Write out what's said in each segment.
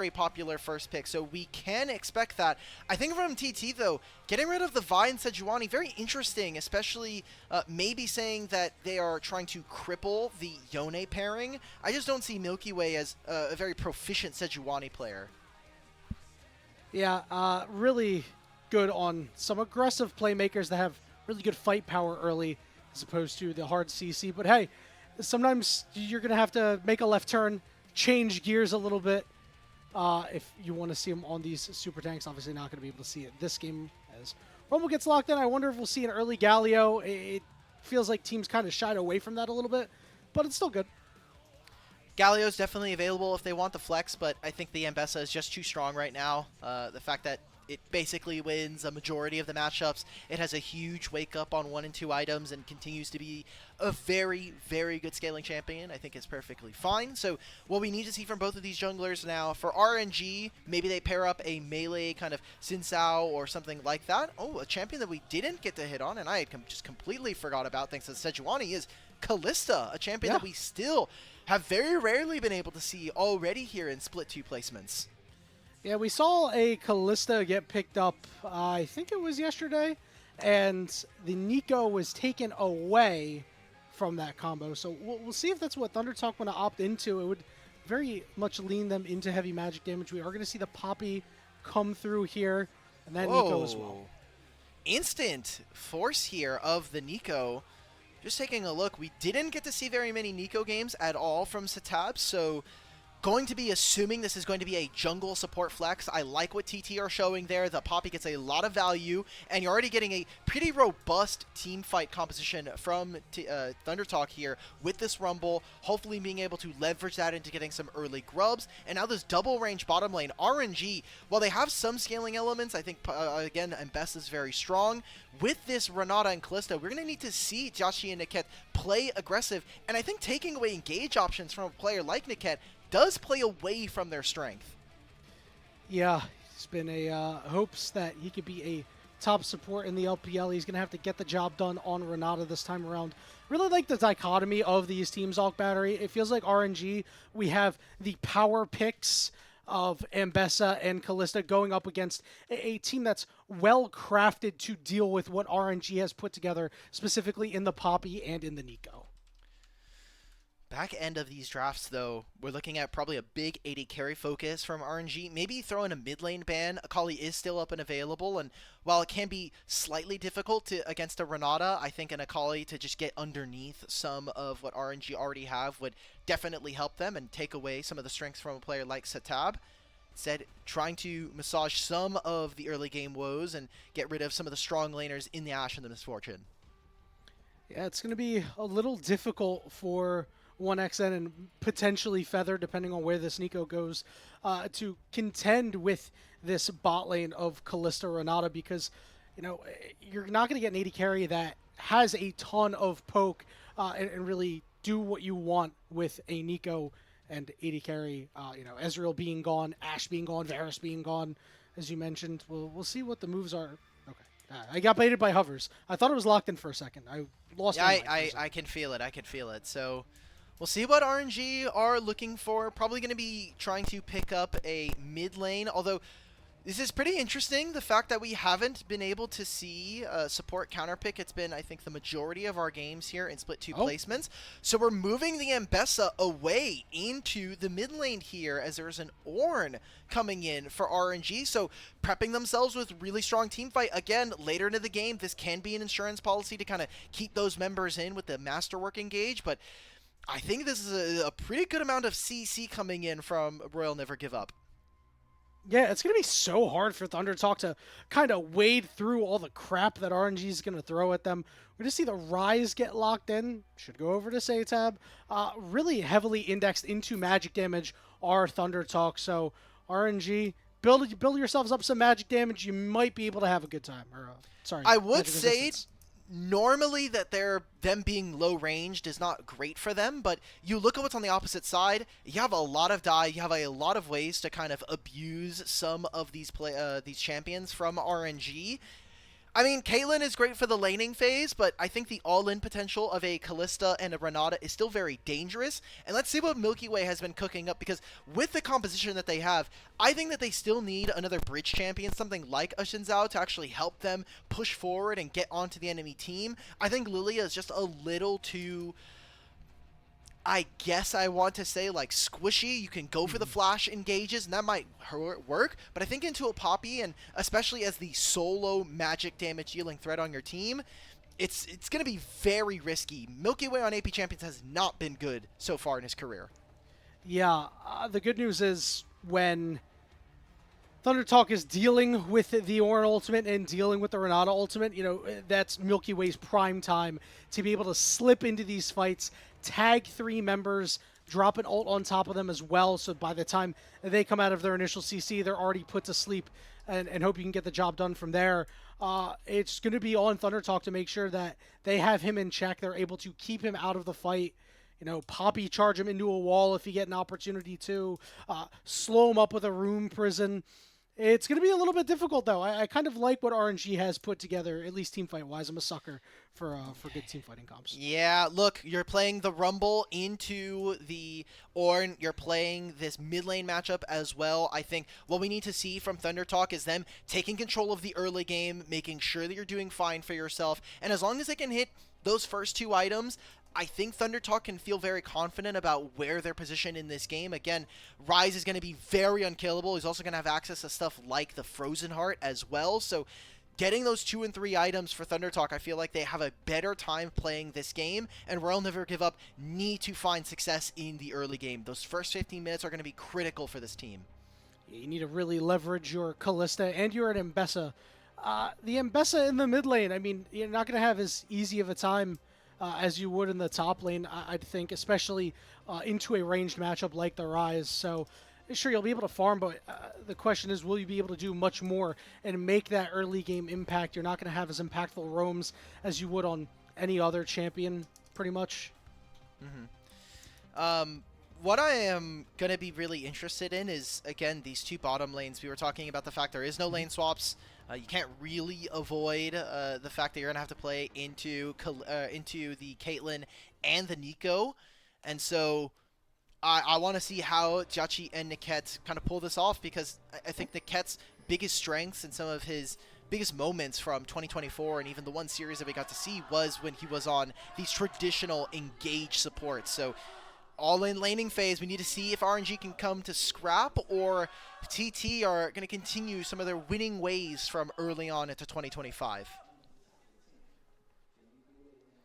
very popular first pick, so we can expect that. I think from TT, though, getting rid of the Vi and Sejuani, very interesting, especially maybe saying that they are trying to cripple the Yone pairing. I just don't see milkyway as a very proficient Sejuani player. Yeah, really good on some aggressive playmakers that have really good fight power early as opposed to the hard CC. But hey, sometimes you're going to have to make a left turn, change gears a little bit if you want to see them on these super tanks. Obviously not going to be able to see it this game as Rumble gets locked in. I wonder if we'll see an early Galio. It feels like teams kind of shied away from that a little bit, but it's still good. Galio's definitely available if they want the flex, but I think the Ambessa is just too strong right now. The fact that it basically wins a majority of the matchups, it has a huge wake-up on 1 and 2 items and continues to be a very, very good scaling champion. I think it's perfectly fine. So what we need to see from both of these junglers now, for RNG, maybe they pair up a melee kind of Xin Sao or something like that. Oh, a champion that we didn't get to hit on, and I had just completely forgot about thanks to Sejuani, is Kalista, a champion that we still have very rarely been able to see already here in Split 2 placements. Yeah, we saw a Kalista get picked up, I think it was yesterday, and the Nico was taken away from that combo. So we'll see if that's what ThunderTalk want to opt into. It would very much lean them into heavy magic damage. We are going to see the Poppy come through here, and that Nico as well. Instant force here of the Nico. Just taking a look, we didn't get to see very many Nico games at all from SeTab, so going to be assuming this is going to be a jungle support flex. I like what TT are showing there. The Poppy gets a lot of value, and you're already getting a pretty robust team fight composition from ThunderTalk here with this Rumble, hopefully being able to leverage that into getting some early grubs. And now this double range bottom lane, RNG, while they have some scaling elements, I think, again, Mbess is very strong. With this Renata and Kalista, we're going to need to see JiaQi and Niket play aggressive, and I think taking away engage options from a player like Niket does play away from their strength. Yeah, it's been a hopes that he could be a top support in the LPL. He's going to have to get the job done on Renata this time around. Really like the dichotomy of these teams, AlkBattery. It feels like RNG, we have the power picks of Ambessa and Kalista going up against a team that's well crafted to deal with what RNG has put together, specifically in the Poppy and in the Nico. Back end of these drafts, though, we're looking at probably a big 80 carry focus from RNG. Maybe throw in a mid lane ban. Akali is still up and available, and while it can be slightly difficult against a Renata, I think an Akali to just get underneath some of what RNG already have would definitely help them and take away some of the strengths from a player like SeTab. Instead, trying to massage some of the early game woes and get rid of some of the strong laners in the Ash and the Misfortune. Yeah, it's going to be a little difficult for 1XN and potentially Feather, depending on where this Nico goes, to contend with this bot lane of Kalista Renata, because, you know, you're not going to get an 80 carry that has a ton of poke and really do what you want with a Nico and 80 carry. You know, Ezreal being gone, Ashe being gone, Varus being gone, as you mentioned. We'll see what the moves are. Okay, I got baited by hovers. I thought it was locked in for a second. I lost. Yeah, I can feel it. I can feel it. So we'll see what RNG are looking for. Probably going to be trying to pick up a mid lane, although this is pretty interesting, the fact that we haven't been able to see support counterpick. It's been, I think, the majority of our games here in Split 2 placements. So we're moving the Ambessa away into the mid lane here as there's an Ornn coming in for RNG. So prepping themselves with really strong team fight. Again, later into the game, this can be an insurance policy to kind of keep those members in with the Masterwork engage, but I think this is a pretty good amount of CC coming in from Royal Never Give Up. Yeah, it's going to be so hard for ThunderTalk to kind of wade through all the crap that RNG is going to throw at them. We're going to see the Rise get locked in. Should go over to SeTab. Really heavily indexed into magic damage are ThunderTalk. So RNG, build yourselves up some magic damage. You might be able to have a good time. Or sorry, I would say normally that them being low ranged is not great for them, but you look at what's on the opposite side, you have a lot of you have a lot of ways to kind of abuse some of these champions from RNG. I mean, Caitlyn is great for the laning phase, but I think the all-in potential of a Kalista and a Renata is still very dangerous. And let's see what Milky Way has been cooking up, because with the composition that they have, I think that they still need another bridge champion, something like a Shinzao, to actually help them push forward and get onto the enemy team. I think Lilia is just a little too... I guess I want to say, like, squishy. You can go for the flash engages, and that might work, but I think into a Poppy, and especially as the solo magic damage dealing threat on your team, it's going to be very risky. Milky Way on AP Champions has not been good so far in his career. Yeah, the good news is when ThunderTalk is dealing with the Ornn ultimate and dealing with the Renata ultimate, you know, that's Milky Way's prime time to be able to slip into these fights, tag 3 members, drop an ult on top of them as well, so by the time they come out of their initial CC, they're already put to sleep, and hope you can get the job done from there. It's going to be on ThunderTalk to make sure that they have him in check. They're able to keep him out of the fight. You know, Poppy charge him into a wall if you get an opportunity to. Slow him up with a room prison. It's going to be a little bit difficult, though. I kind of like what RNG has put together, at least teamfight-wise. I'm a sucker for good teamfighting comps. Yeah, look, you're playing the Rumble into the Ornn. You're playing this mid lane matchup as well. I think what we need to see from ThunderTalk is them taking control of the early game, making sure that you're doing fine for yourself, and as long as they can hit those first 2 items, I think ThunderTalk can feel very confident about where they're positioned in this game. Again, Ryze is going to be very unkillable. He's also going to have access to stuff like the Frozen Heart as well. So getting those 2 and 3 items for ThunderTalk, I feel like they have a better time playing this game. And Royal Never Give Up need to find success in the early game. Those first 15 minutes are going to be critical for this team. You need to really leverage your Kalista and your Mbessa. The Mbessa in the mid lane, I mean, you're not going to have as easy of a time as you would in the top lane, I'd think, especially into a ranged matchup like the Ryze. So, sure, you'll be able to farm, but the question is, will you be able to do much more and make that early game impact? You're not going to have as impactful roams as you would on any other champion, pretty much. What I am going to be really interested in is, again, these 2 bottom lanes. We were talking about the fact there is no lane swaps. You can't really avoid the fact that you're going to have to play into the Caitlyn and the Neeko. And so I want to see how JiaQi and Niket kind of pull this off, because I think Niket's biggest strengths and some of his biggest moments from 2024 and even the one series that we got to see was when he was on these traditional engage supports. So all in laning phase, we need to see if RNG can come to scrap, or TT are going to continue some of their winning ways from early on into 2025.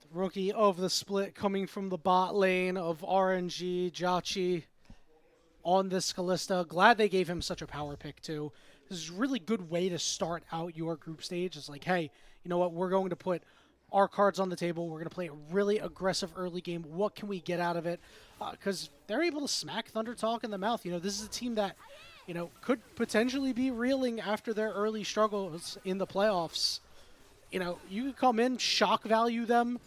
The rookie of the split coming from the bot lane of RNG, JiaQi on this Kalista. Glad they gave him such a power pick, too. This is a really good way to start out your group stage. It's like, hey, you know what? We're going to put our cards on the table. We're going to play a really aggressive early game. What can we get out of it? Because they're able to smack ThunderTalk in the mouth. You know, this is a team that, you know, could potentially be reeling after their early struggles in the playoffs. You know, you could come in, shock value them,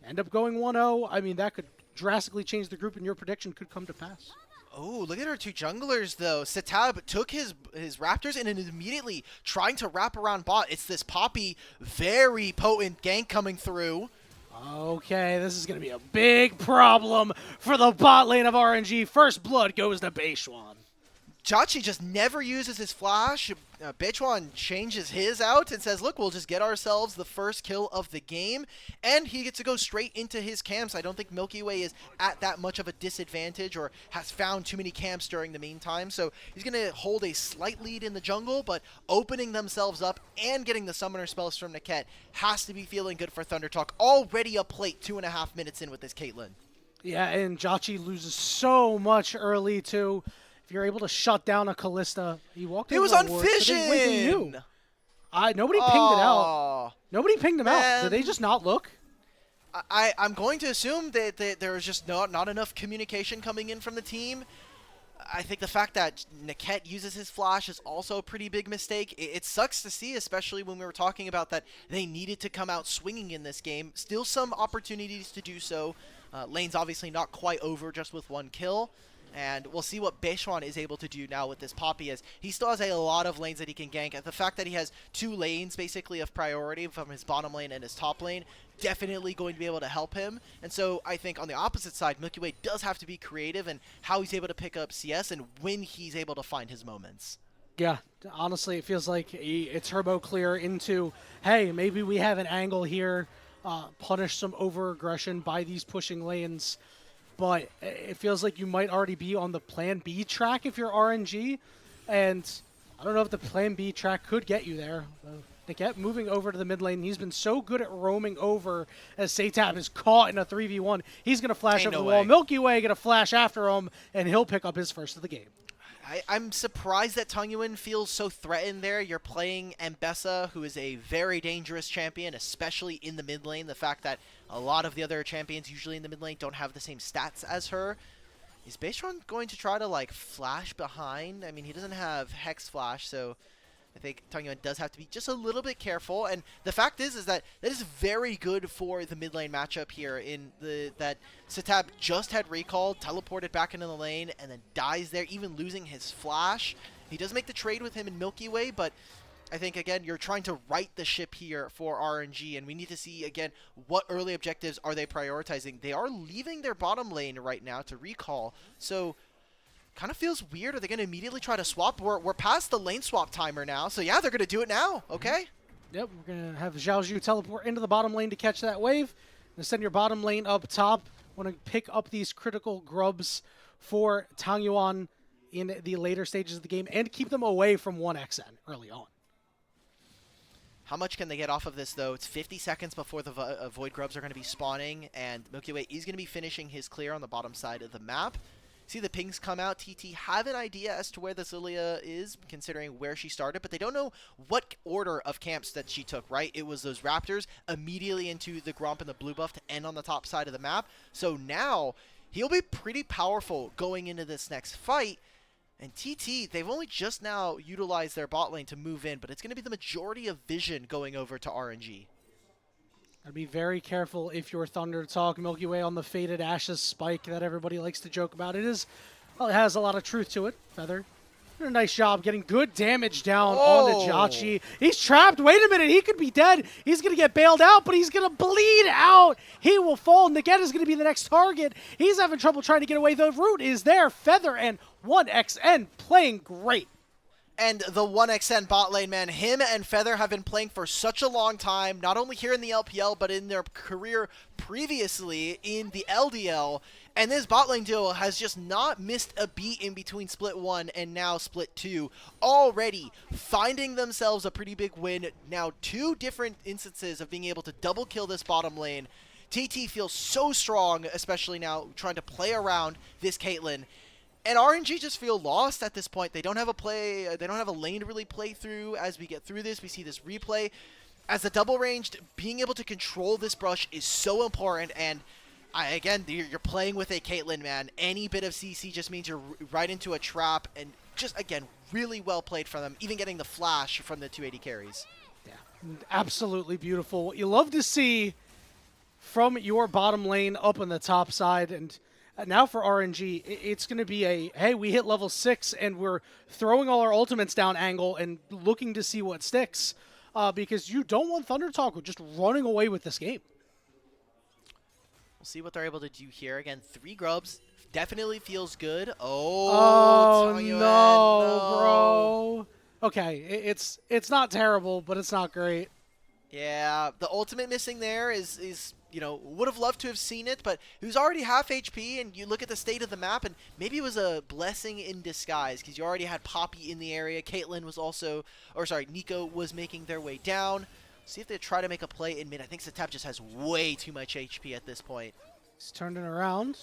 end up going 1-0. I mean, that could drastically change the group, and your prediction could come to pass. Oh, look at our 2 junglers, though. SeTab took his Raptors and is immediately trying to wrap around bot. It's this Poppy, very potent gank coming through. Okay, this is going to be a big problem for the bot lane of RNG. First blood goes to Beichuan. JiaQi just never uses his flash. Beichuan changes his out and says, look, we'll just get ourselves the first kill of the game. And he gets to go straight into his camps. I don't think Milky Way is at that much of a disadvantage or has found too many camps during the meantime. So he's going to hold a slight lead in the jungle, but opening themselves up and getting the summoner spells from Niket has to be feeling good for ThunderTalk. Already a plate 2.5 minutes in with this Caitlyn. Yeah, and JiaQi loses so much early, too. If you're able to shut down a Kalista, he walked in. He was on Fission! Nobody pinged it out. Nobody pinged him out. Did they just not look? I'm going to assume that there was just not enough communication coming in from the team. I think the fact that Niket uses his flash is also a pretty big mistake. It sucks to see, especially when we were talking about that they needed to come out swinging in this game. Still some opportunities to do so. Lane's obviously not quite over just with 1 kill. And we'll see what Beichuan is able to do now with this Poppy, as he still has a lot of lanes that he can gank. The fact that he has 2 lanes basically of priority from his bottom lane and his top lane, definitely going to be able to help him. And so I think on the opposite side, milkyway does have to be creative in how he's able to pick up CS and when he's able to find his moments. Yeah, honestly, it feels like a turbo clear into, hey, maybe we have an angle here, punish some over-aggression by these pushing lanes. But it feels like you might already be on the plan B track if you're RNG. And I don't know if the plan B track could get you there. Niket moving over to the mid lane. He's been so good at roaming over as SeTab is caught in a 3v1. He's going to flash over the wall. milkyway going to flash after him, and he'll pick up his first of the game. I'm surprised that Tangyuan feels so threatened there. You're playing Mbessa, who is a very dangerous champion, especially in the mid lane. The fact that a lot of the other champions usually in the mid lane don't have the same stats as her. Is Beichuan going to try to, like, flash behind? I mean, he doesn't have Hex Flash, so I think Tangyuan does have to be just a little bit careful. And the fact is that is very good for the mid lane matchup here in that SeTab just had recall, teleported back into the lane, and then dies there, even losing his flash. He does make the trade with him in Milky Way, but I think, again, you're trying to right the ship here for RNG, and we need to see, again, what early objectives are they prioritizing. They are leaving their bottom lane right now to recall, so kind of feels weird. Are they going to immediately try to swap? We're past the lane swap timer now, so yeah, they're going to do it now, okay? Yep, we're going to have Xiaoxu teleport into the bottom lane to catch that wave. And send your bottom lane up top. Want to pick up these critical grubs for Tangyuan in the later stages of the game and keep them away from 1xN early on. How much can they get off of this, though? It's 50 seconds before the Void Grubs are going to be spawning, and Milky Way is going to be finishing his clear on the bottom side of the map. See the pings come out. TT have an idea as to where this Lilia is, considering where she started, but they don't know what order of camps that she took, right? It was those Raptors immediately into the Gromp and the blue buff to end on the top side of the map. So now he'll be pretty powerful going into this next fight. And TT, they've only just now utilized their bot lane to move in, but it's going to be the majority of vision going over to RNG. Gotta be very careful if you're ThunderTalk. Milky Way on the Faded Ashes spike that everybody likes to joke about. It has a lot of truth to it. Feather did a nice job getting good damage down onto JiaQi. He's trapped. Wait a minute. He could be dead. He's going to get bailed out, but he's going to bleed out. He will fall. Niket is going to be the next target. He's having trouble trying to get away. The root is there. Feather and 1xN playing great. And the 1xN bot lane, man, him and Feather have been playing for such a long time, not only here in the LPL, but in their career previously in the LDL. And this bot lane duo has just not missed a beat in between Split 1 and now Split 2. Already finding themselves a pretty big win. Now 2 different instances of being able to double kill this bottom lane. TT feels so strong, especially now trying to play around this Caitlyn. And RNG just feel lost at this point. They don't have they don't have a lane to really play through as we get through this. We see this replay. As a double ranged, being able to control this brush is so important. And again, you're playing with a Caitlyn, man. Any bit of CC just means you're right into a trap. And just, again, really well played from them. Even getting the flash from the 280 carries. Yeah, absolutely beautiful. What you love to see from your bottom lane up on the top side. And now for RNG, it's going to be a, hey, we hit level 6 and we're throwing all our ultimates down angle and looking to see what sticks, because you don't want ThunderTalk just running away with this game. We'll see what they're able to do here. Again, 3 grubs. Definitely feels good. Oh no, bro. Okay, it's not terrible, but it's not great. Yeah, the ultimate missing there is you know, would have loved to have seen it, but he was already half HP, and you look at the state of the map, and maybe it was a blessing in disguise, because you already had Poppy in the area. Caitlyn was also, or sorry, Nico was making their way down. See if they try to make a play in mid. I think SeTab just has way too much HP at this point. He's turned it around.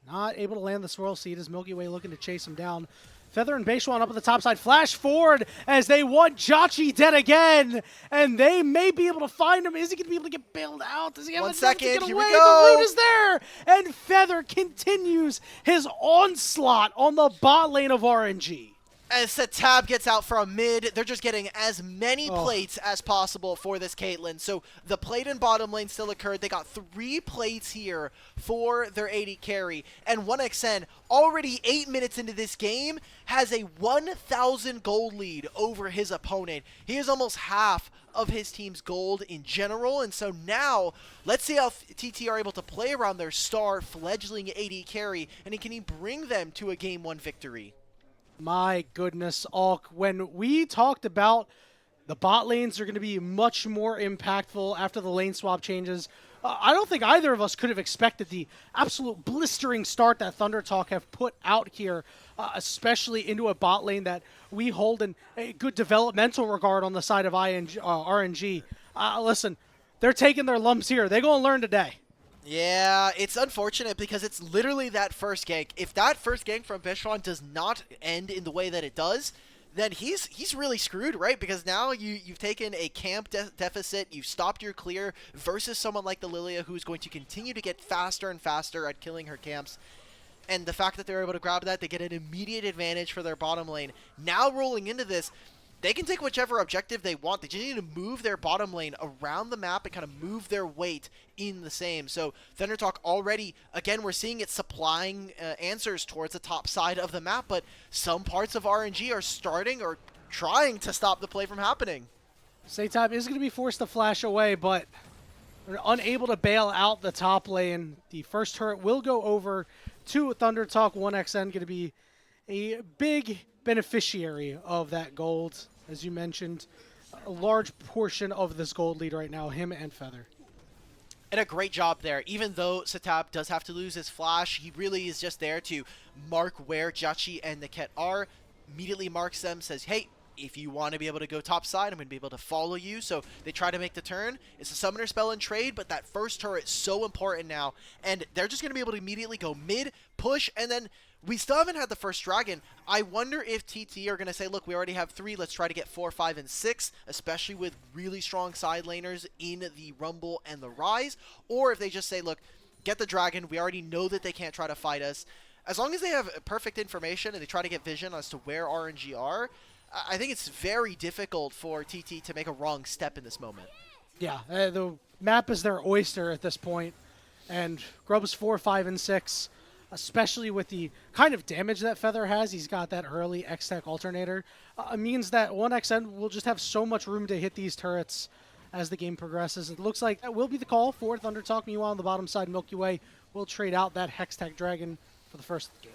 Not able to land the Swirl Seed as Milky Way looking to chase him down. Feather and Beichuan up on the top side. Flash forward as they want JiaQi dead again. And they may be able to find him. Is he going to be able to get bailed out? Does he have 1 second, to get here away? we go. The root is there. And Feather continues his onslaught on the bot lane of RNG. As SeTab gets out from mid, they're just getting as many plates as possible for this Caitlyn. So the plate in bottom lane still occurred. They got 3 plates here for their AD carry. And 1xN, already 8 minutes into this game, has a 1,000 gold lead over his opponent. He is almost half of his team's gold in general. And so now, let's see how TT are able to play around their star fledgling AD carry. And can he bring them to a Game 1 victory? My goodness, Alk, when we talked about the bot lanes are going to be much more impactful after the lane swap changes, I don't think either of us could have expected the absolute blistering start that ThunderTalk have put out here, especially into a bot lane that we hold in a good developmental regard on the side of RNG. Listen, they're taking their lumps here. They're going to learn today. Yeah, it's unfortunate because it's literally that first gank. If that first gank from Beichuan does not end in the way that it does, then he's really screwed, right? Because now you've taken a camp deficit, you've stopped your clear versus someone like the Lilia who's going to continue to get faster and faster at killing her camps. And the fact that they're able to grab that, they get an immediate advantage for their bottom lane. Now rolling into this, they can take whichever objective they want. They just need to move their bottom lane around the map and kind of move their weight in the same. So ThunderTalk already, again, we're seeing it supplying answers towards the top side of the map, but some parts of RNG are starting or trying to stop the play from happening. SeTab is going to be forced to flash away, but they're unable to bail out the top lane. The first turret will go over to ThunderTalk. 1xN going to be a big beneficiary of that gold. As you mentioned, a large portion of this gold lead right now, him and Feather. And a great job there. Even though SeTab does have to lose his flash, he really is just there to mark where JiaQi and Niket are, immediately marks them, says, hey, if you want to be able to go top side, I'm going to be able to follow you. So they try to make the turn. It's a summoner spell and trade, but that first turret is so important now. And they're just going to be able to immediately go mid, push, and then we still haven't had the first dragon. I wonder if TT are going to say, look, we already have 3. Let's try to get 4, 5, and 6, especially with really strong side laners in the Rumble and the Rise. Or if they just say, look, get the dragon. We already know that they can't try to fight us. As long as they have perfect information and they try to get vision as to where RNG are, I think it's very difficult for TT to make a wrong step in this moment. Yeah, the map is their oyster at this point. And grubs 4, 5, and 6, especially with the kind of damage that Feather has, he's got that early X-Tech alternator, means that 1xN will just have so much room to hit these turrets as the game progresses. It looks like that will be the call for ThunderTalk. Meanwhile, on the bottom side, milkyway will trade out that Hex-Tech Dragon for the first game.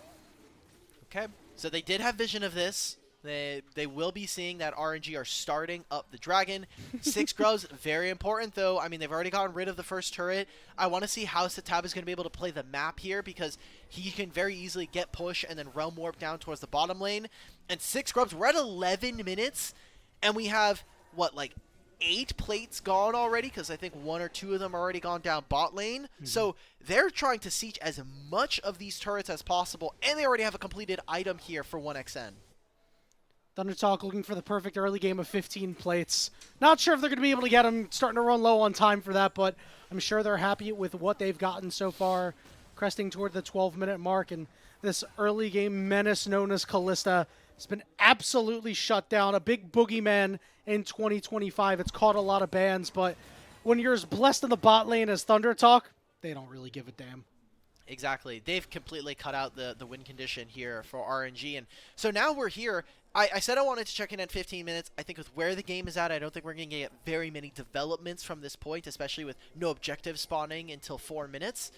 Okay, so they did have vision of this. They will be seeing that RNG are starting up the dragon. 6 grubs, very important though. I mean, they've already gotten rid of the first turret. I want to see how SeTab is going to be able to play the map here because he can very easily get push and then realm warp down towards the bottom lane. And 6 grubs, we're at 11 minutes and we have, what, like 8 plates gone already because I think 1 or 2 of them are already gone down bot lane. So they're trying to siege as much of these turrets as possible and they already have a completed item here for 1xN. ThunderTalk looking for the perfect early game of 15 plates. Not sure if they're going to be able to get them. Starting to run low on time for that, but I'm sure they're happy with what they've gotten so far. Cresting toward the 12-minute mark, and this early game menace known as Kalista has been absolutely shut down. A big boogeyman in 2025. It's caught a lot of bans, but when you're as blessed in the bot lane as ThunderTalk, they don't really give a damn. Exactly. They've completely cut out the win condition here for RNG. And so now we're here. I said I wanted to check in at 15 minutes. I think with where the game is at, I don't think we're going to get very many developments from this point, especially with no objective spawning until 4 minutes.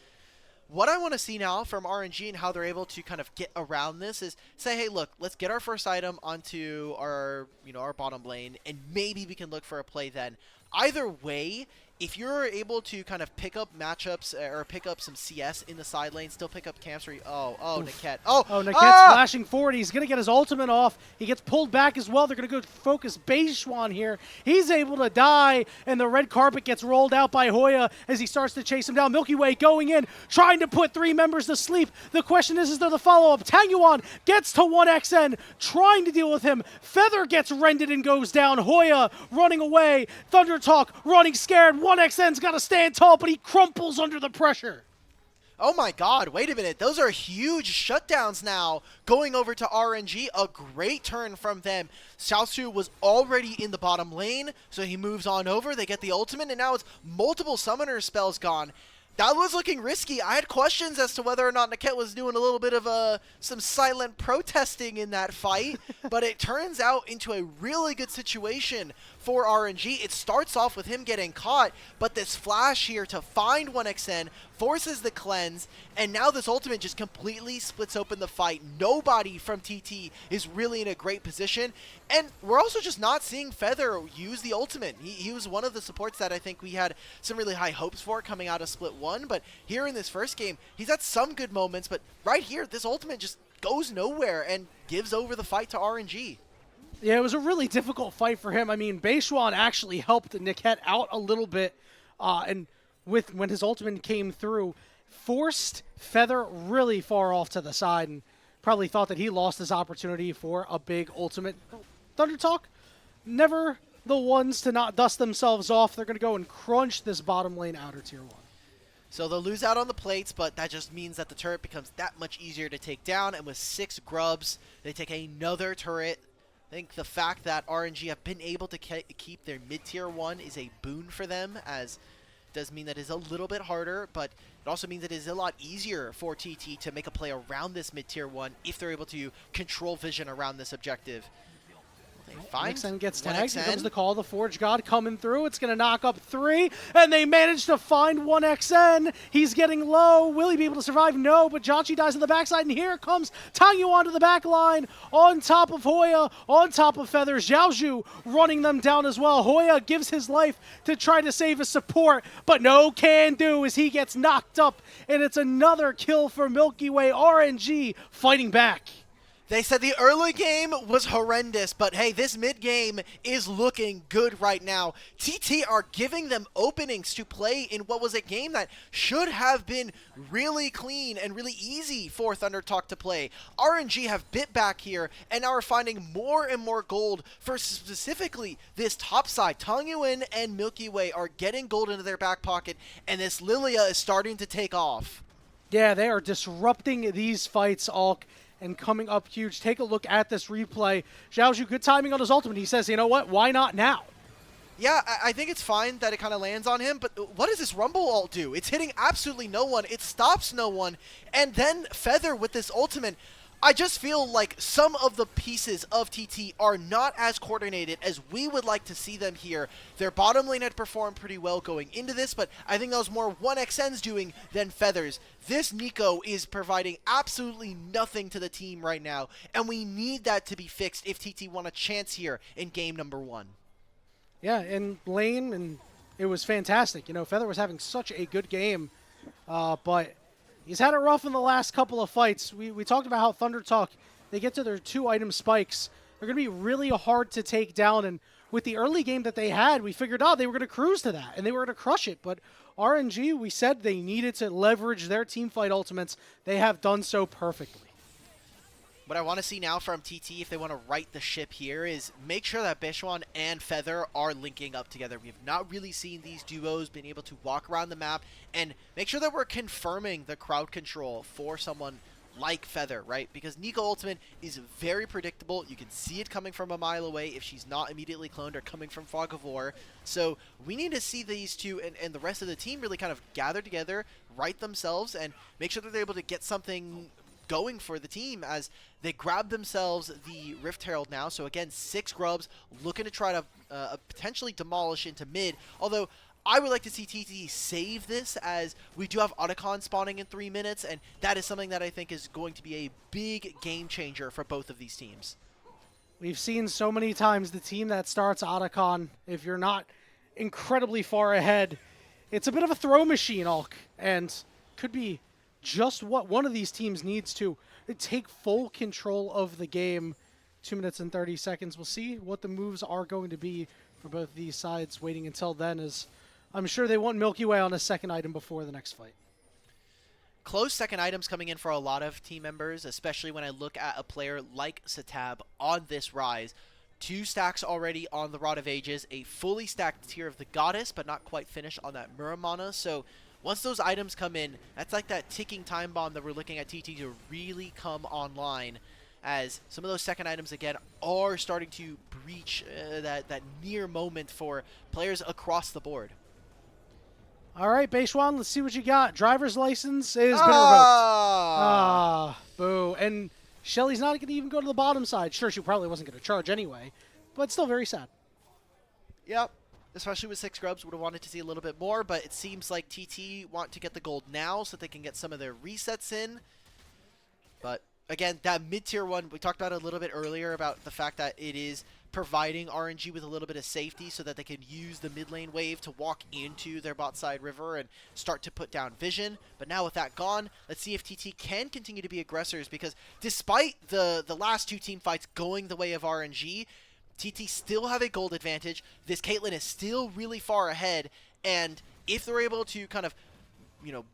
What I want to see now from RNG and how they're able to kind of get around this is say, hey, look, let's get our first item onto our, our bottom lane, and maybe we can look for a play then. Either way, if you're able to kind of pick up matchups or pick up some CS in the side lane, still pick up camps where you, Niket. Niket's flashing forward. He's going to get his ultimate off. He gets pulled back as well. They're going to go focus Beichuan here. He's able to die, and the red carpet gets rolled out by Hoya as he starts to chase him down. milkyway going in, trying to put 3 members to sleep. The question is there the follow-up? Tangyuan gets to 1xN, trying to deal with him. Feather gets rended and goes down. Hoya running away. ThunderTalk running scared. 1xN's got to stand tall, but he crumples under the pressure. Oh my god, wait a minute. Those are huge shutdowns now going over to RNG. A great turn from them. Xiaoxu was already in the bottom lane, so he moves on over. They get the ultimate, and now it's multiple summoner spells gone. That was looking risky. I had questions as to whether or not Niket was doing a little bit of some silent protesting in that fight, but it turns out into a really good situation for RNG. It starts off with him getting caught, but this flash here to find 1xN forces the cleanse, and now this ultimate just completely splits open the fight. Nobody from TT is really in a great position, and we're also just not seeing Feather use the ultimate. He was one of the supports that I think we had some really high hopes for coming out of Split 1, but here in this first game, he's had some good moments, but right here, this ultimate just goes nowhere and gives over the fight to RNG. Yeah, it was a really difficult fight for him. I mean, Beichuan actually helped Niket out a little bit, and when his ultimate came through, forced Feather really far off to the side, and probably thought that he lost his opportunity for a big ultimate. ThunderTalk, never the ones to not dust themselves off. They're going to go and crunch this bottom lane outer tier 1. So they'll lose out on the plates, but that just means that the turret becomes that much easier to take down, and with 6 grubs, they take another turret. I think the fact that RNG have been able to keep their mid-tier 1 is a boon for them, as it does mean that it is a little bit harder, but it also means it is a lot easier for TT to make a play around this mid-tier 1 if they're able to control vision around this objective. XN gets tagged. Here comes the call. The Forge God coming through. It's going to knock up 3, and they manage to find 1xN. He's getting low. Will he be able to survive? No, but JiaQi dies on the backside, and here comes Tangyuan to the back line on top of Hoya, on top of Feather. Xiaoxu running them down as well. Hoya gives his life to try to save his support, but no can do as he gets knocked up, and it's another kill for milkyway. RNG fighting back. They said the early game was horrendous, but hey, this mid-game is looking good right now. TT are giving them openings to play in what was a game that should have been really clean and really easy for ThunderTalk to play. RNG have bit back here and now are finding more and more gold for specifically this top side. Tangyuan and Milky Way are getting gold into their back pocket, and this Lilia is starting to take off. Yeah, they are disrupting these fights, Alk, and coming up huge. Take a look at this replay. Xiaoxu, good timing on his ultimate. He says, you know what, why not now? Yeah, I think it's fine that it kind of lands on him, but what does this Rumble ult do? It's hitting absolutely no one. It stops no one. And then Feather with this ultimate. I just feel like some of the pieces of TT are not as coordinated as we would like to see them here. Their bottom lane had performed pretty well going into this, but I think that was more 1xN's doing than Feather's. This Nico is providing absolutely nothing to the team right now, and we need that to be fixed if TT want a chance here in game number 1. Yeah, in lane, and it was fantastic. You know, Feather was having such a good game, but he's had it rough in the last couple of fights. We talked about how ThunderTalk, they get to their 2-item spikes. They're going to be really hard to take down, and with the early game that they had, we figured out they were going to cruise to that, and they were going to crush it. But RNG, we said they needed to leverage their teamfight ultimates. They have done so perfectly. What I want to see now from TT, if they want to right the ship here, is make sure that Beichuan and Feather are linking up together. We have not really seen these duos being able to walk around the map, and make sure that we're confirming the crowd control for someone like Feather, right? Because Nico Ultimate is very predictable. You can see it coming from a mile away if she's not immediately cloned or coming from Fog of War. So we need to see these two and the rest of the team really kind of gather together, right themselves, and make sure that they're able to get something going for the team as they grab themselves the Rift Herald now. So again, 6 grubs looking to try to potentially demolish into mid, although I would like to see TT save this, as we do have Otacon spawning in 3 minutes, and that is something that I think is going to be a big game changer for both of these teams. We've seen so many times the team that starts Otacon, if you're not incredibly far ahead, it's a bit of a throw machine, Alk, and could be just what one of these teams needs to take full control of the game. 2 minutes and 30 seconds. We'll see what the moves are going to be for both these sides. Waiting until then, as I'm sure they want Milky Way on a second item before the next fight. Close second items coming in for a lot of team members, especially when I look at a player like SeTab on this rise. 2 stacks already on the Rod of Ages, a fully stacked tier of the Goddess, but not quite finished on that Muramana. So once those items come in, that's like that ticking time bomb that we're looking at TT to really come online, as some of those second items, again, are starting to breach that near moment for players across the board. All right, Beichuan, let's see what you got. Driver's license has been revoked. Boo. And Shelly's not going to even go to the bottom side. Sure, she probably wasn't going to charge anyway, but still very sad. Yep. Especially with 6 grubs, would have wanted to see a little bit more, but it seems like TT want to get the gold now so that they can get some of their resets in. But again, that mid-tier one, we talked about it a little bit earlier about the fact that it is providing RNG with a little bit of safety so that they can use the mid lane wave to walk into their bot side river and start to put down vision. But now with that gone, let's see if TT can continue to be aggressors, because despite the last 2 team fights going the way of RNG, TT still have a gold advantage. This Caitlyn is still really far ahead, and if they're able to kind of, you know,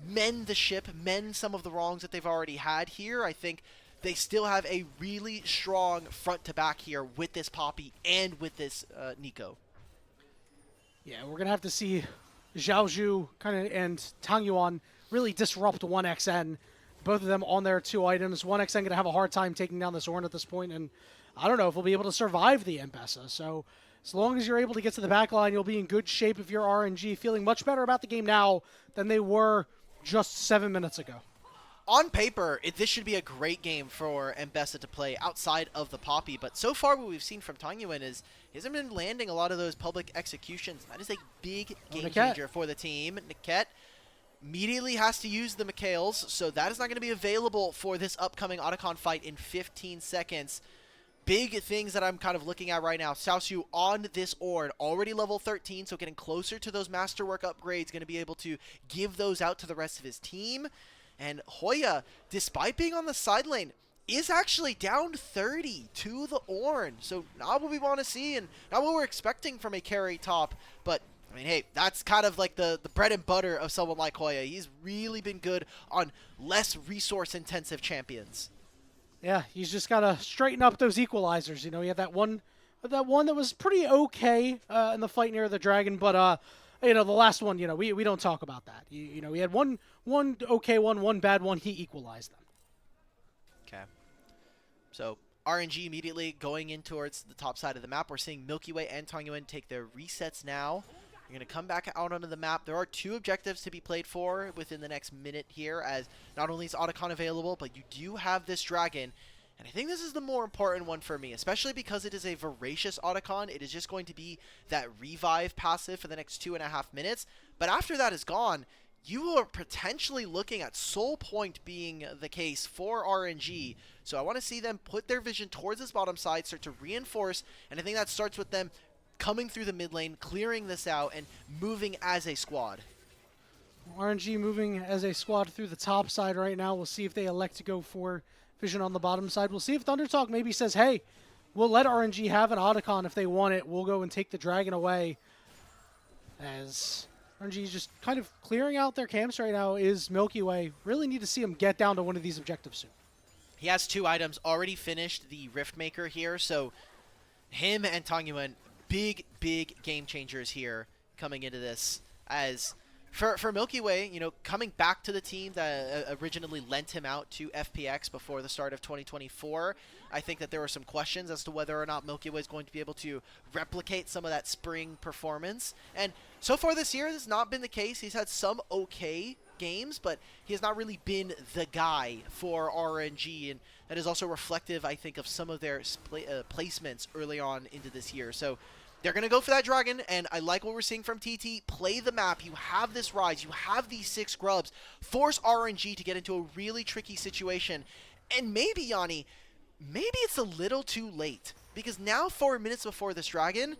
mend the ship, mend some of the wrongs that they've already had here, I think they still have a really strong front to back here with this Poppy and with this Nico. Yeah, we're going to have to see Xiaoxu and Tangyuan really disrupt 1xN. Both of them on their 2 items. 1xN going to have a hard time taking down this Ornn at this point, and I don't know if we'll be able to survive the Mbessa. So as long as you're able to get to the back line, you'll be in good shape if you're RNG, feeling much better about the game now than they were just 7 minutes ago. On paper, this should be a great game for Mbessa to play outside of the Poppy, but so far what we've seen from Tangyuan is he hasn't been landing a lot of those public executions. That is a big game changer for the team. Niket immediately has to use the Mikhails, so that is not going to be available for this upcoming Otacon fight in 15 seconds. Big things that I'm kind of looking at right now. Xiaoxu on this Ornn, already level 13, so getting closer to those Masterwork upgrades, going to be able to give those out to the rest of his team. And Hoya, despite being on the side lane, is actually down 30 to the Ornn. So not what we want to see and not what we're expecting from a carry top. But, I mean, hey, that's kind of like the bread and butter of someone like Hoya. He's really been good on less resource-intensive champions. Yeah, he's just got to straighten up those equalizers. You know, he had that one that was pretty okay in the fight near the dragon, but you know, the last one, you know, we don't talk about that. You know, we had one okay one bad one. He equalized them. Okay. So RNG immediately going in towards the top side of the map. We're seeing milkyway and Tangyuan take their resets now. You're going to come back out onto the map. There are 2 objectives to be played for within the next minute here, as not only is Otacon available, but you do have this dragon. And I think this is the more important one for me, especially because it is a voracious Otacon. It is just going to be that revive passive for the next 2.5 minutes. But after that is gone, you are potentially looking at Soul Point being the case for RNG. So I want to see them put their vision towards this bottom side, start to reinforce, and I think that starts with them coming through the mid lane, clearing this out, and moving as a squad. RNG moving as a squad through the top side right now. We'll see if they elect to go for vision on the bottom side. We'll see if ThunderTalk maybe says, hey, we'll let RNG have an Otacon if they want it. We'll go and take the dragon away. As RNG is just kind of clearing out their camps right now is Milky Way. Really need to see him get down to one of these objectives soon. He has 2 items already finished, the Rift Maker here, so him and Tangyuan, big game changers here coming into this. As for Milky Way, you know, coming back to the team that originally lent him out to FPX before the start of 2024, I think that there were some questions as to whether or not Milky Way is going to be able to replicate some of that spring performance. And so far this year, this has not been the case. He's had some okay games, but he has not really been the guy for RNG, and that is also reflective, I think, of some of their placements early on into this year. So they're going to go for that dragon, and I like what we're seeing from TT. Play the map. You have this rise. You have these 6 grubs. Force RNG to get into a really tricky situation. And maybe, Yanni, maybe it's a little too late, because now 4 minutes before this dragon,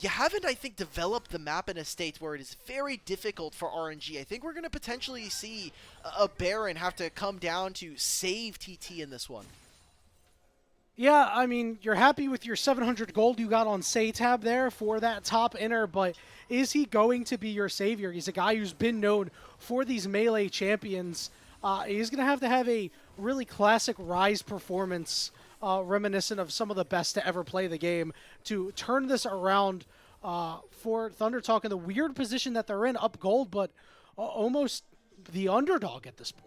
you haven't, I think, developed the map in a state where it is very difficult for RNG. I think we're going to potentially see a Baron have to come down to save TT in this one. Yeah, I mean, you're happy with your 700 gold you got on SeTab there for that top inner, but is he going to be your savior? He's a guy who's been known for these melee champions. He's going to have a really classic Rise performance, reminiscent of some of the best to ever play the game, to turn this around for ThunderTalk in the weird position that they're in, up gold, but almost the underdog at this point.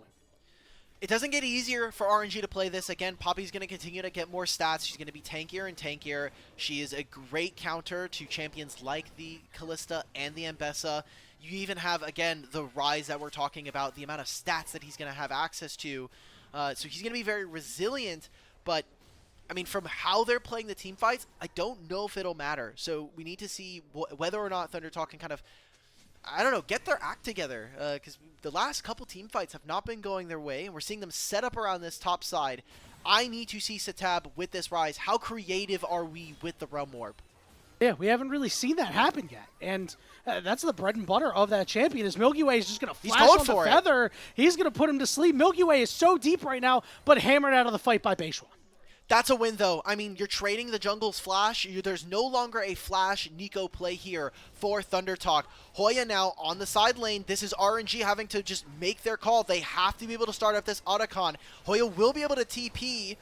It doesn't get easier for RNG to play this. Again, Poppy's going to continue to get more stats. She's going to be tankier and tankier. She is a great counter to champions like the Kalista and the Ambessa. You even have, again, the Rise that we're talking about, the amount of stats that he's going to have access to. So he's going to be very resilient, but I mean, from how they're playing the team fights, I don't know if it'll matter. So we need to see whether or not ThunderTalk can kind of, I don't know, get their act together, because the last couple team fights have not been going their way, and we're seeing them set up around this top side. I need to see SeTab with this Rise. How creative are we with the Realm Warp? Yeah, we haven't really seen that happen yet, and that's the bread and butter of that champion. Is Milky Way is just going to flash on the feather. He's going to put him to sleep. Milky Way is so deep right now, but hammered out of the fight by Beichuan. That's a win, though. I mean, you're trading the jungle's flash. There's no longer a flash Nico play here for ThunderTalk. Hoya now on the side lane. This is RNG having to just make their call. They have to be able to start up this Otacon. Hoya will be able to TP.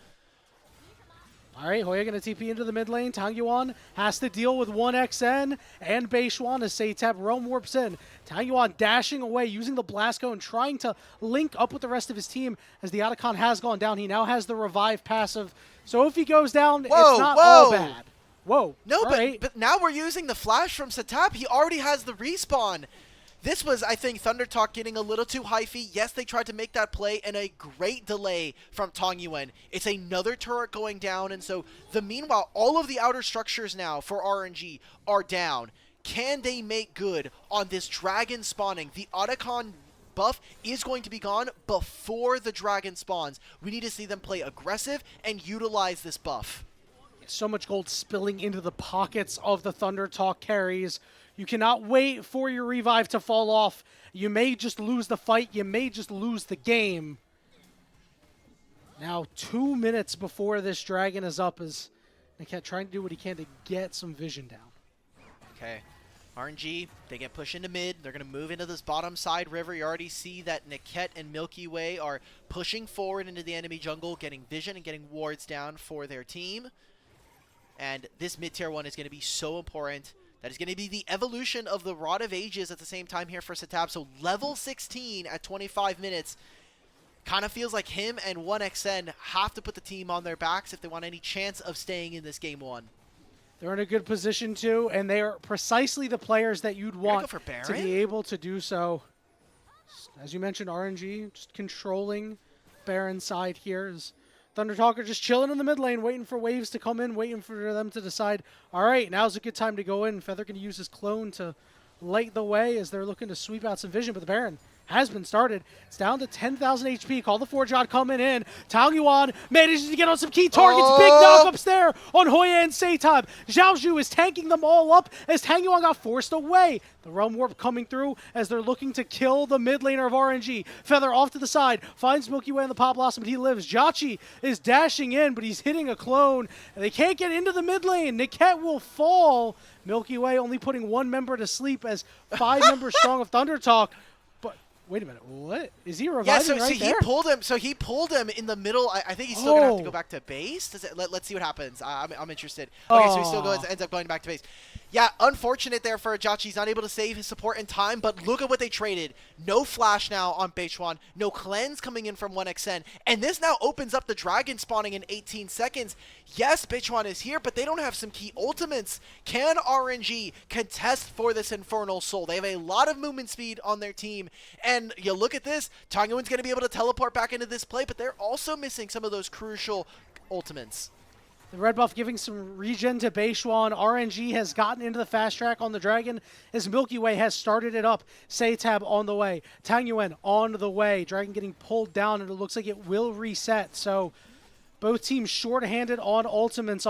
All right, Hoya going to TP into the mid lane. Tangyuan has to deal with 1xN and Beichuan as SeTab roam warps in. Tangyuan dashing away, using the Blast Cone, trying to link up with the rest of his team as the Otacon has gone down. He now has the revive passive. So if he goes down, it's not all bad. Whoa. No, but now we're using the flash from SeTab. He already has the respawn. This was, I think, ThunderTalk getting a little too hyphy. Yes, they tried to make that play, and a great delay from Tangyuan. It's another turret going down, and so meanwhile, all of the outer structures now for RNG are down. Can they make good on this dragon spawning? The Otacon buff is going to be gone before the dragon spawns. We need to see them play aggressive and utilize this buff. So much gold spilling into the pockets of the ThunderTalk carries. You cannot wait for your revive to fall off. You may just lose the fight. You may just lose the game. Now, 2 minutes before this dragon is up, is Niket trying to do what he can to get some vision down. Okay. RNG, they get pushed into mid. They're going to move into this bottom side river. You already see that Niket and Milky Way are pushing forward into the enemy jungle, getting vision and getting wards down for their team. And this mid-tier one is going to be so important. That is going to be the evolution of the Rod of Ages at the same time here for SeTab. So level 16 at 25 minutes kind of feels like him and 1xN have to put the team on their backs if they want any chance of staying in this game one. They're in a good position too, and they are precisely the players that you'd want to be able to do so. As you mentioned, RNG just controlling Baron side here. ThunderTalk are just chilling in the mid lane, waiting for waves to come in, waiting for them to decide, all right, now's a good time to go in. Feather can use his clone to light the way as they're looking to sweep out some vision, but the Baron has been started. It's down to 10,000 HP. Call the Forge God coming in. Tangyuan manages to get on some key targets. Big knock-ups there on Hoya and SeTab. Xiaoxu is tanking them all up as Tangyuan got forced away. The Realm Warp coming through as they're looking to kill the mid laner of RNG. Feather off to the side. Finds Milky Way in the Pop Blossom, but he lives. JiaQi is dashing in, but he's hitting a clone. And they can't get into the mid lane. Niket will fall. Milky Way only putting one member to sleep as 5 members strong of ThunderTalk. Wait a minute, what? Is he reviving there? He pulled him in the middle. I think he's still going to have to go back to base. Let's see what happens. I'm interested. Okay, so he still ends up going back to base. Yeah, unfortunate there for JiaQi. He's not able to save his support in time, but look at what they traded. No flash now on Beichuan. No cleanse coming in from 1xN. And this now opens up the dragon spawning in 18 seconds. Yes, Beichuan is here, but they don't have some key ultimates. Can RNG contest for this Infernal Soul? They have a lot of movement speed on their team. And you look at this, Tangyuan's going to be able to teleport back into this play, but they're also missing some of those crucial ultimates. The red buff giving some regen to Beichuan. RNG has gotten into the fast track on the dragon as Milky Way has started it up. SeTab on the way. Tangyuan on the way. Dragon getting pulled down, and it looks like it will reset. So both teams short-handed on ultimates.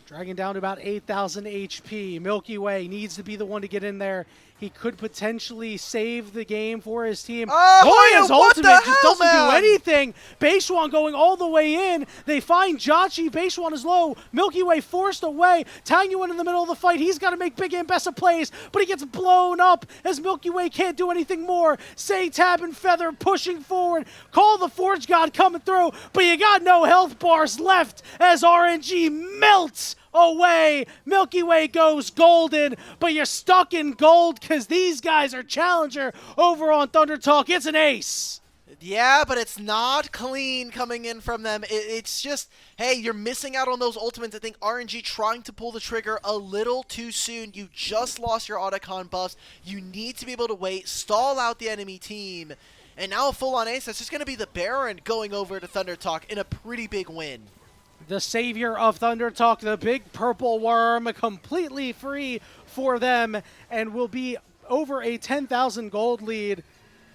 Dragon down to about 8,000 HP. Milky Way needs to be the one to get in there. He could potentially save the game for his team. Hoya's ultimate just doesn't do anything. Beichuan going all the way in. They find JiaQi. Beichuan is low. Milky Way forced away. Tangyuan in the middle of the fight. He's got to make big Ambessa plays, but he gets blown up as Milky Way can't do anything more. SeTab and Feather pushing forward. Call the Forge God coming through, but you got no health bars left as RNG melts away. Milky Way goes golden, but you're stuck in gold because these guys are challenger over on ThunderTalk. It's an ace. Yeah, but it's not clean coming in from them. It's just, hey, you're missing out on those ultimates. I think RNG trying to pull the trigger a little too soon. You just lost your Otacon buffs. You need to be able to wait, stall out the enemy team. And now a full-on ace. That's just going to be the Baron going over to ThunderTalk in a pretty big win. The savior of ThunderTalk, the big purple worm, completely free for them and will be over a 10,000 gold lead.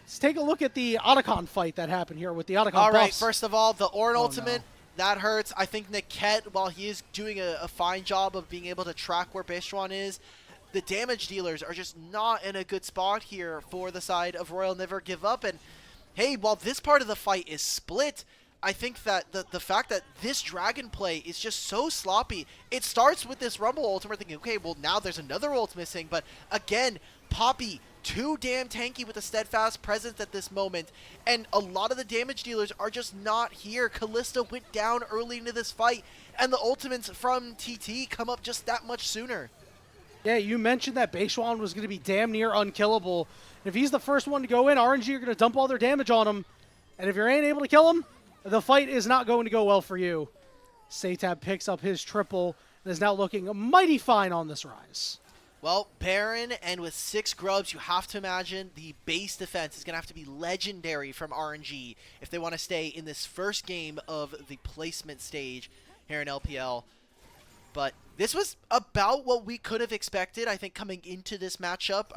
Let's take a look at the Otacon fight that happened here with the Otacon All right, buffs. first of all, the Ornn ultimate, no. that hurts. I think Niket, while he is doing a fine job of being able to track where Beichuan is, the damage dealers are just not in a good spot here for the side of Royal Never Give Up. And, hey, while this part of the fight is split, I think that the fact that this dragon play is just so sloppy. It starts with this Rumble ultimate thinking, okay, well, now there's another ult missing. But, again, Poppy, too damn tanky with a steadfast presence at this moment, and a lot of the damage dealers are just not here. Kalista went down early into this fight, and the ultimates from TT come up just that much sooner. Yeah, you mentioned that Beichuan was going to be damn near unkillable. If he's the first one to go in, RNG are going to dump all their damage on him, and if you ain't able to kill him, the fight is not going to go well for you. SeTab picks up his triple and is now looking mighty fine on this rise. Well, Baron, and with 6 grubs, you have to imagine the base defense is going to have to be legendary from RNG if they want to stay in this first game of the placement stage here in LPL. But this was about what we could have expected, I think, coming into this matchup.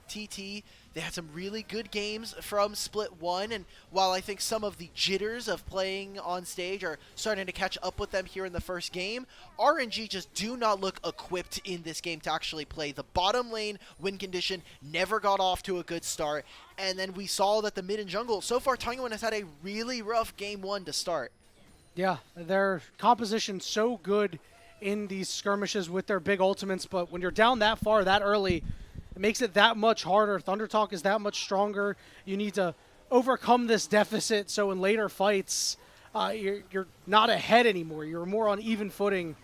TT, they had some really good games from Split 1, and while I think some of the jitters of playing on stage are starting to catch up with them here in the first game, RNG just do not look equipped in this game to actually play. The bottom lane win condition never got off to a good start, and then we saw that the mid and jungle, so far Tangyuan has had a really rough game 1 to start. Yeah, their composition's so good in these skirmishes with their big ultimates, but when you're down that far that early, it makes it that much harder. ThunderTalk is that much stronger. You need to overcome this deficit so in later fights you're not ahead anymore. You're more on even footing.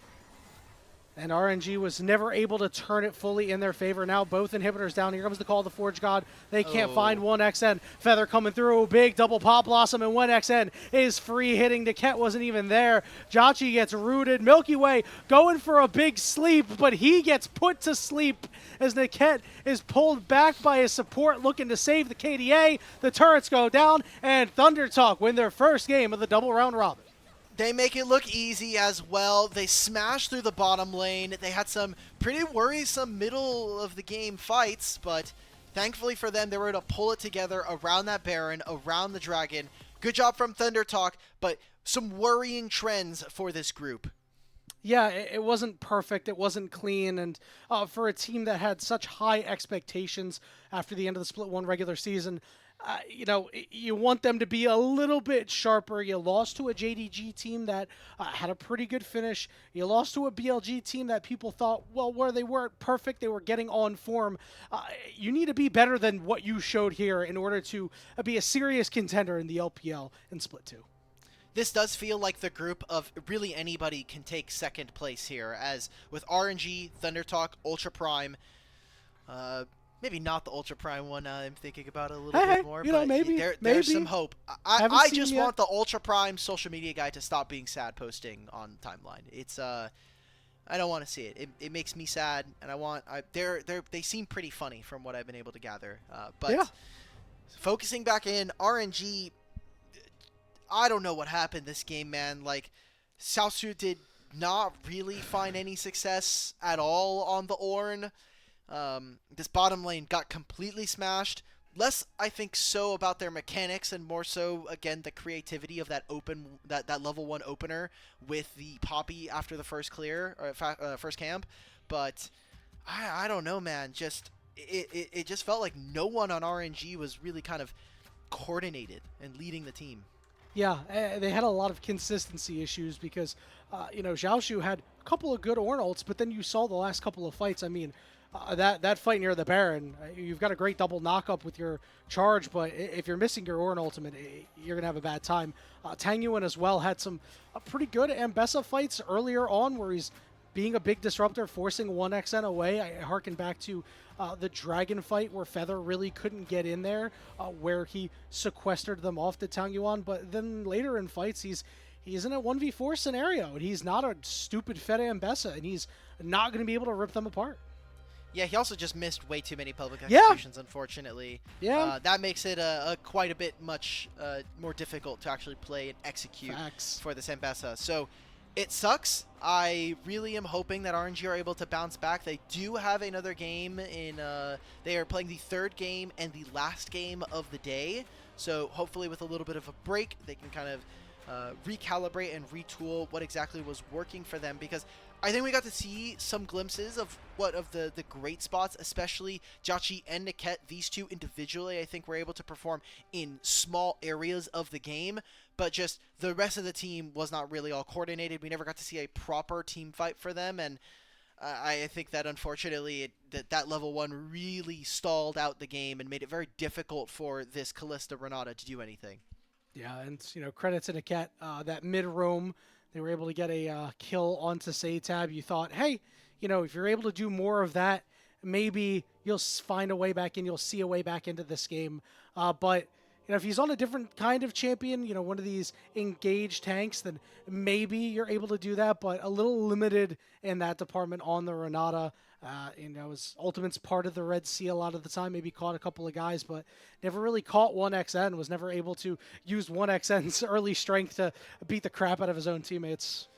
And RNG was never able to turn it fully in their favor. Now both inhibitors down. Here comes the call of the Forge God. They can't find 1xN. Feather coming through. Big double pop blossom, and 1xN is free hitting. Niket wasn't even there. JiaQi gets rooted. Milky Way going for a big sleep, but he gets put to sleep as Niket is pulled back by his support looking to save the KDA. The turrets go down, and ThunderTalk win their first game of the double round robin. They make it look easy as well. They smash through the bottom lane. They had some pretty worrisome middle of the game fights, but thankfully for them, they were able to pull it together around that Baron, around the Dragon. Good job from ThunderTalk, but some worrying trends for this group. Yeah, it wasn't perfect. It wasn't clean. And for a team that had such high expectations after the end of the Split 1 regular season, you know, you want them to be a little bit sharper. You lost to a JDG team that had a pretty good finish. You lost to a BLG team that people thought, well, where they weren't perfect, they were getting on form. You need to be better than what you showed here in order to be a serious contender in the LPL in Split 2. This does feel like the group of really anybody can take second place here, as with RNG, ThunderTalk, Ultra Prime, maybe not the Ultra Prime one. I'm thinking about it a little bit more, but maybe there's some hope. I just want the Ultra Prime social media guy to stop being sad posting on the timeline. It's I don't want to see it. It makes me sad, and they seem pretty funny from what I've been able to gather. But yeah. Focusing back in, RNG, I don't know what happened this game, man. Like, Xiaoxu did not really find any success at all on the Ornn. This bottom lane got completely smashed. Less, I think, so about their mechanics and more so, again, the creativity of that level 1 opener with the Poppy after the first clear, or first camp. But I don't know, man. Just it just felt like no one on RNG was really kind of coordinated and leading the team. Yeah, they had a lot of consistency issues because, you know, Xiaoxu had a couple of good Ornn ults, but then you saw the last couple of fights. I mean, that fight near the Baron, you've got a great double knock-up with your charge, but if you're missing your Ornn ultimate, you're going to have a bad time. Tangyuan as well had some pretty good Ambessa fights earlier on where he's being a big disruptor, forcing 1xN away. I harken back to the Dragon fight where Feather really couldn't get in there, where he sequestered them off to Tangyuan. But then later in fights, he's in a 1v4 scenario, and he's not a stupid Fede Ambessa, and he's not going to be able to rip them apart. Yeah, he also just missed way too many public executions, unfortunately. Yeah. That makes it quite a bit much more difficult to actually play and execute for this Ambessa. So it sucks. I really am hoping that RNG are able to bounce back. They do have another game in... they are playing the third game and the last game of the day. So hopefully with a little bit of a break, they can kind of recalibrate and retool what exactly was working for them, because I think we got to see some glimpses of what of the great spots, especially JiaQi and Niket. These two individually, I think, were able to perform in small areas of the game, but just the rest of the team was not really all coordinated. We never got to see a proper team fight for them, and I think that unfortunately that level 1 really stalled out the game and made it very difficult for this Kalista Renata to do anything. Yeah, and credit to Niket, that mid roam. They were able to get a kill onto SeTab. You thought, hey, if you're able to do more of that, maybe you'll find a way back in. You'll see a way back into this game. But if he's on a different kind of champion, one of these engaged tanks, then maybe you're able to do that. But a little limited in that department on the Renata. His ultimate's part of the Red Sea a lot of the time. Maybe caught a couple of guys, but never really caught 1xN. Was never able to use 1xN's early strength to beat the crap out of his own teammates.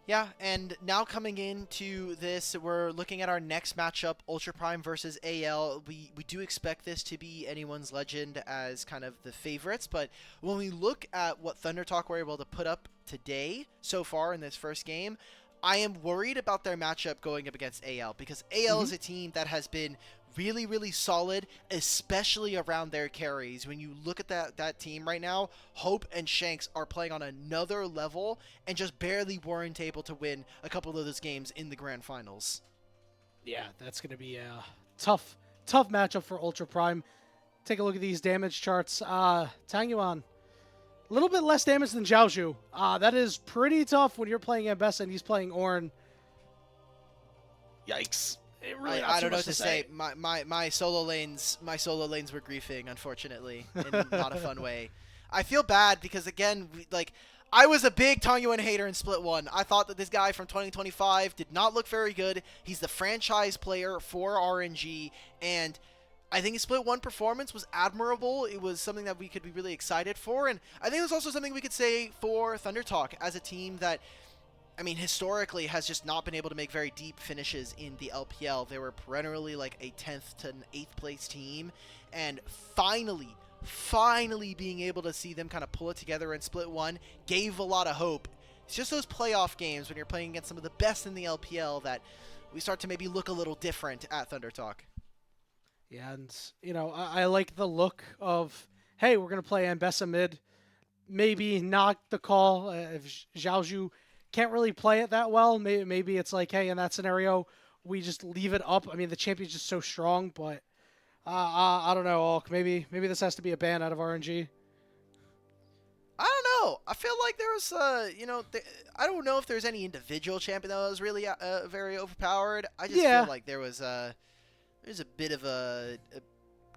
Yeah, and now coming into this, we're looking at our next matchup, Ultra Prime versus AL. We do expect this to be anyone's legend as kind of the favorites, but when we look at what ThunderTalk were able to put up today so far in this first game, I am worried about their matchup going up against AL, because AL is a team that has been really, really solid, especially around their carries. When you look at that team right now, Hope and Shanks are playing on another level and just barely weren't able to win a couple of those games in the grand finals. Yeah, that's going to be a tough matchup for Ultra Prime. Take a look at these damage charts. Tangyuan, a little bit less damage than Xiaoxu. That is pretty tough when you're playing Ambessa and he's playing Ornn. Yikes. I don't know what to say. My solo lanes were griefing, unfortunately, in not a fun way. I feel bad because, again, I was a big Tangyuan hater in Split 1. I thought that this guy from 2025 did not look very good. He's the franchise player for RNG, and I think his Split 1 performance was admirable. It was something that we could be really excited for, and I think it was also something we could say for ThunderTalk as a team that, historically has just not been able to make very deep finishes in the LPL. They were perennially like a 10th to an 8th place team, and finally being able to see them kind of pull it together in Split 1 gave a lot of hope. It's just those playoff games when you're playing against some of the best in the LPL that we start to maybe look a little different at ThunderTalk. Yeah, and, I like the look of, hey, we're going to play Ambessa mid. Maybe not the call if Xiaoxu can't really play it that well. Maybe it's like, hey, in that scenario, we just leave it up. The champion's just so strong, but I don't know, Alk. Maybe this has to be a ban out of RNG. I don't know. I feel like there was, I don't know if there's any individual champion that was really very overpowered. I just feel like there's a bit of a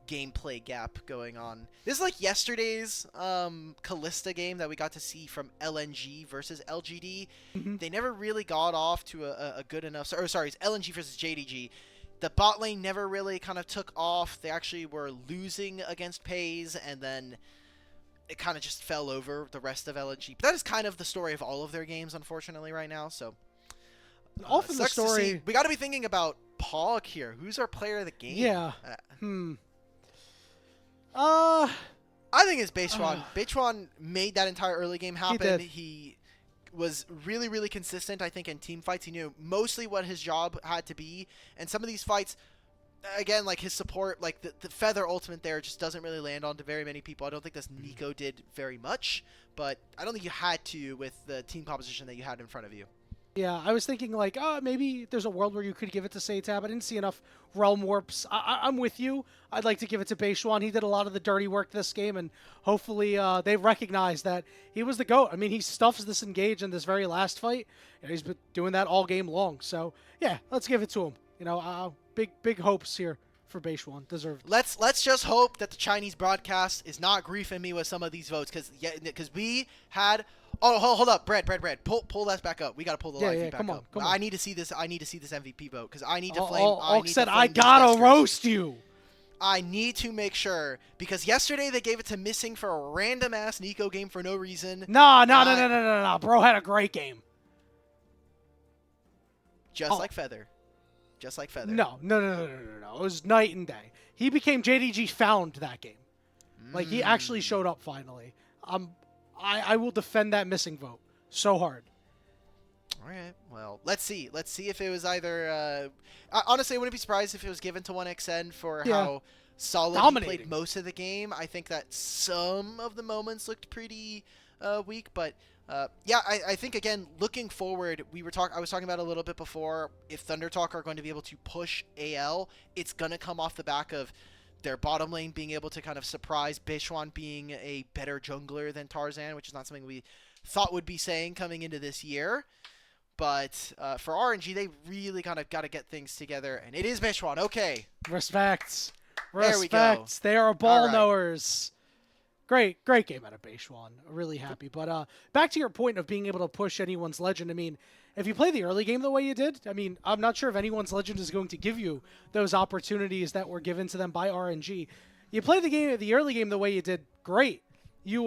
gameplay gap going on. This is like yesterday's Kalista game that we got to see from LNG versus LGD. They never really got off to a good enough... Sorry, it's LNG versus JDG. The bot lane never really kind of took off. They actually were losing against Pays, and then it kind of just fell over the rest of LNG. But that is kind of the story of all of their games, unfortunately, right now. So, often the story... We got to be thinking about Pog here. Who's our player of the game? Yeah. I think it's Beichuan. Beichuan made that entire early game happen. He was really, really consistent, I think, in team fights. He knew mostly what his job had to be. And some of these fights, again, like his support, like the Feather ultimate there just doesn't really land onto very many people. I don't think this Nico did very much, but I don't think you had to with the team composition that you had in front of you. Yeah, I was thinking like, oh, maybe there's a world where you could give it to SeTab. I didn't see enough realm warps. I'm with you. I'd like to give it to Beichuan. He did a lot of the dirty work this game, and hopefully they recognize that he was the GOAT. I mean, he stuffs this engage in this very last fight, and he's been doing that all game long. So, yeah, let's give it to him. You know, big hopes here for Beichuan. Deserved. Let's just hope that the Chinese broadcast is not griefing me with some of these votes, because we had. Oh, hold up, Brad. Pull that back up. We gotta pull the live feed back up. Come on. I need to see this. I need to see this MVP vote because I need to flame. Alk said, "I gotta roast you." I need to make sure because yesterday they gave it to Missing for a random ass Nico game for no reason. No. Bro had a great game. Just like Feather. No. It was night and day. He became JDG found that game. Like, he actually showed up finally. I will defend that Missing vote so hard. All right. Well, let's see. Let's see if it was either... honestly, I wouldn't be surprised if it was given to 1xN for how solid he played most of the game. I think that some of the moments looked pretty weak, but... yeah, I think, again, looking forward, I was talking about a little bit before, if ThunderTalk are going to be able to push AL, it's going to come off the back of their bottom lane being able to kind of surprise Beichuan being a better jungler than Tarzan, which is not something we thought would be saying coming into this year. But for RNG, they really kind of got to get things together, and it is Beichuan. Okay. Respect. There we go. They are ball knowers. Great game out of Beichuan. Really happy. But back to your point of being able to push anyone's legend. I mean, if you play the early game the way you did, I mean, I'm not sure if anyone's legend is going to give you those opportunities that were given to them by RNG. You play the early game the way you did, great. You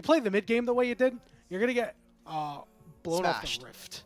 play the mid game the way you did, you're gonna get blown off the rift.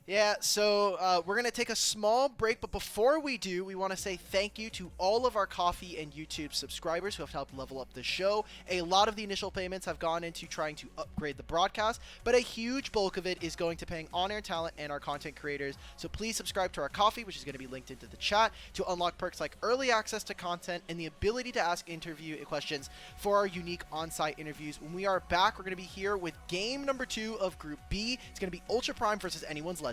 Yeah, so we're going to take a small break, but before we do, we want to say thank you to all of our Coffee and YouTube subscribers who have helped level up the show. A lot of the initial payments have gone into trying to upgrade the broadcast, but a huge bulk of it is going to paying on-air talent and our content creators. So please subscribe to our Coffee, which is going to be linked into the chat, to unlock perks like early access to content and the ability to ask interview questions for our unique on-site interviews. When we are back, we're going to be here with game number 2 of Group B. It's going to be Ultra Prime versus Anyone's Legend.